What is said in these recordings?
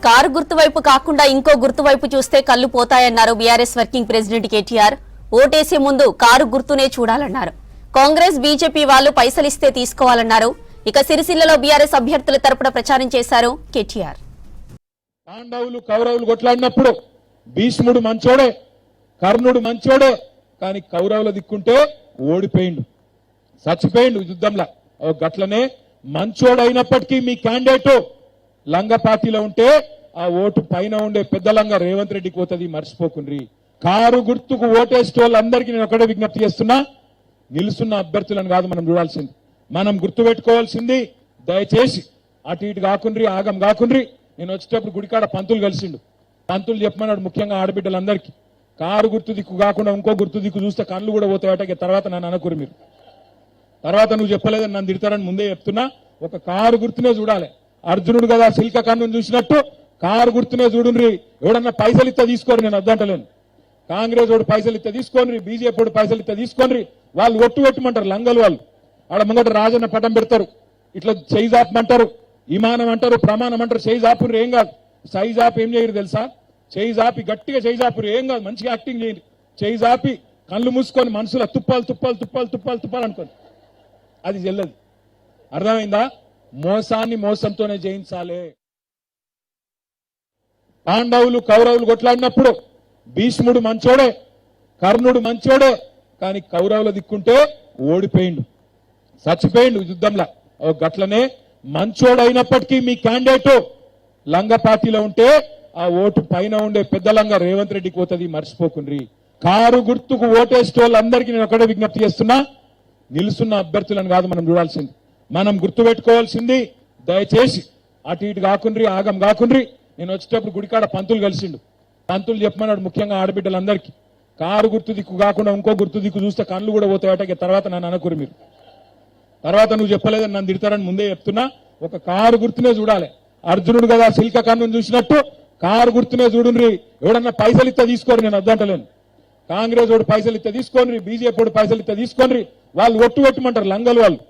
Car గుర్తువైపు కాకుండా ఇంకో గుర్తువైపు చూస్తే కళ్ళు పోతాయన్నారు బీఆర్ఎస్ వర్కింగ్ ప్రెసిడెంట్ కేటీఆర్. ఓటేసే ముందు కారు గుర్తునే చూడాలన్నారు. కాంగ్రెస్ బీజేపీ వాళ్లు పైసలిస్తే తీసుకోవాలన్నారు. ఇక సిరిసిల్లలో బీఆర్ఎస్ అభ్యర్థుల తరపున ప్రచారం చేశారు కేటీఆర్. పాండవులు కౌరవులు కొట్లాడినప్పుడు భీష్ముడు మంచోడే, కర్ణుడు మంచోడే, కానీ కౌరవుల దిక్కుంటే ఓడిపోయిండు, చచ్చిపోయిండు యుద్ధంలో. గట్లనే మంచోడైనప్పటికీ మీ క్యాండిడేట్ లంగ పార్టీలో ఉంటే ఆ ఓటు పైన ఉండే పెద్ద లంగ రేవంత్ రెడ్డికి పోతుంది, మర్చిపోకుండ్రి. కారు గుర్తుకు ఓటేసే వాళ్ళందరికీ నేను ఒకటే విజ్ఞప్తి చేస్తున్నా, నిలుస్తున్న అభ్యర్థులను కాదు మనం చూడాల్సింది, మనం గుర్తు పెట్టుకోవాల్సింది. దయచేసి అటు ఇటు కాకుండ్రి, ఆగం కాకుండ్రి. నేను వచ్చేటప్పుడు గుడికాడ పంతులు కలిసిండు, పంతులు చెప్పమన్నాడు ముఖ్యంగా ఆడబిడ్డలందరికీ, కారు గుర్తు దిక్కు కాకుండా ఇంకో గుర్తు దిక్కు చూస్తే కళ్ళు కూడా పోతాయట. తర్వాత నన్ను అనకూరు మీరు, తర్వాత నువ్వు చెప్పలేదని నన్ను తిడతారని ముందే చెప్తున్నా. ఒక కారు గుర్తునే చూడాలి. అర్జునుడు కదా శిల్క కన్నును చూసినట్టు కారు గుర్తునే చూడుండ్రి. ఎవడన్నా పైసలు ఇస్తే తీసుకోరు, నేను వద్దంటలేను. కాంగ్రెస్ వాడు పైసలు ఇస్తే తీసుకోండి, బీజేపీ వాడు పైసలు ఇస్తే తీసుకోండి. వాళ్ళు ఒట్టు పెట్టమంటారు లంగలు. వాళ్ళు ఆడ ముంగట రాజన్న పటం పెడతారు, ఇట్లా చేయి జాపమంటారు, విమానం అంటారు, ప్రమాణం అంటారు. చేయి జాపురు ఏం కాదు, సై జాపు ఏం చేయరు తెలుసా? చేయి జాపి గట్టిగా చేయి జాపురు ఏం కాదు, మంచిగా యాక్టింగ్ చేయండి. చేయి జాపి కళ్ళు మూసుకొని మనసులో తుప్పాలు తుప్పాలు తుప్పాలు తుప్పాలు తుప్పాలు అనుకోండి, అది చెల్లదు. అర్థమైందా? మోసాన్ని మోసంతోనే జయించాలి. పాండవులు కౌరవులు కొట్లాడినప్పుడు భీష్ముడు మంచోడే, కర్ణుడు మంచోడే, కానీ కౌరవుల దిక్కుంటే ఓడిపోయిండు, చచ్చిపోయిండు యుద్ధంలో. గట్లనే మంచోడైనప్పటికీ మీ క్యాండిడేట్ లంగ పార్టీలో ఉంటే ఆ ఓటు పైన ఉండే పెద్ద లంగ రేవంత్ రెడ్డికి పోతుంది, మర్చిపోకుండ్రి. కారు గుర్తుకు ఓటేసే వాళ్ళందరికీ నేను ఒకటే విజ్ఞప్తి చేస్తున్నా, నిలుస్తున్న అభ్యర్థులను కాదు మనం చూడాల్సింది, మనం గుర్తు పెట్టుకోవాల్సింది. దయచేసి అటు ఇటు కాకుండ్రి, ఆగం కాకుండ్రి. నేను వచ్చేటప్పుడు గుడికాడ పంతులు కలిసిండు, పంతులు చెప్పమన్నాడు ముఖ్యంగా ఆడబిడ్డలందరికీ, కారు గుర్తు దిక్కు కాకుండా ఇంకో గుర్తు దిక్కు చూస్తే కళ్ళు కూడా పోతాయట. తర్వాత నన్ను అనకూరు మీరు, తర్వాత నువ్వు చెప్పలేదని నన్ను తిడతారని ముందే చెప్తున్నా. ఒక కారు గుర్తునే చూడాలి. అర్జునుడు కదా శిల్క కన్నును చూసినట్టు కారు గుర్తునే చూడుండ్రి. ఎవడన్నా పైసలు ఇస్తే తీసుకోరు, నేను వద్దంటలేను. కాంగ్రెస్ వాడు పైసలు ఇస్తే తీసుకోండి, బీజేపీ వాడు పైసలు ఇస్తే తీసుకోండి. వాళ్ళు ఒట్టు పెట్టమంటారు లంగలు. వాళ్ళు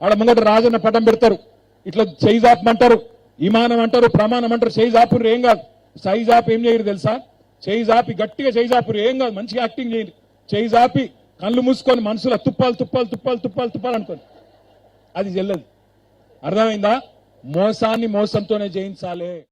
ఆడ ముంగట రాజన్న పటం పెడతారు, ఇట్లా చేయి జాపమంటారు, విమానం అంటారు, ప్రమాణం అంటారు. చేయి జాపురు ఏం కాదు, సై జాపు ఏం చేయరు తెలుసా? చేయి జాపి గట్టిగా చేయి జాపురు ఏం కాదు, మంచిగా యాక్టింగ్ చేయండి. చేయి జాపి కళ్ళు మూసుకొని మనసులో తుప్పాలు తుప్పాలు తుప్పాలు తుప్పాలు తుప్పాలు అనుకోండి, అది చెల్లదు. అర్థమైందా? మోసాన్ని మోసంతోనే జయించాలి.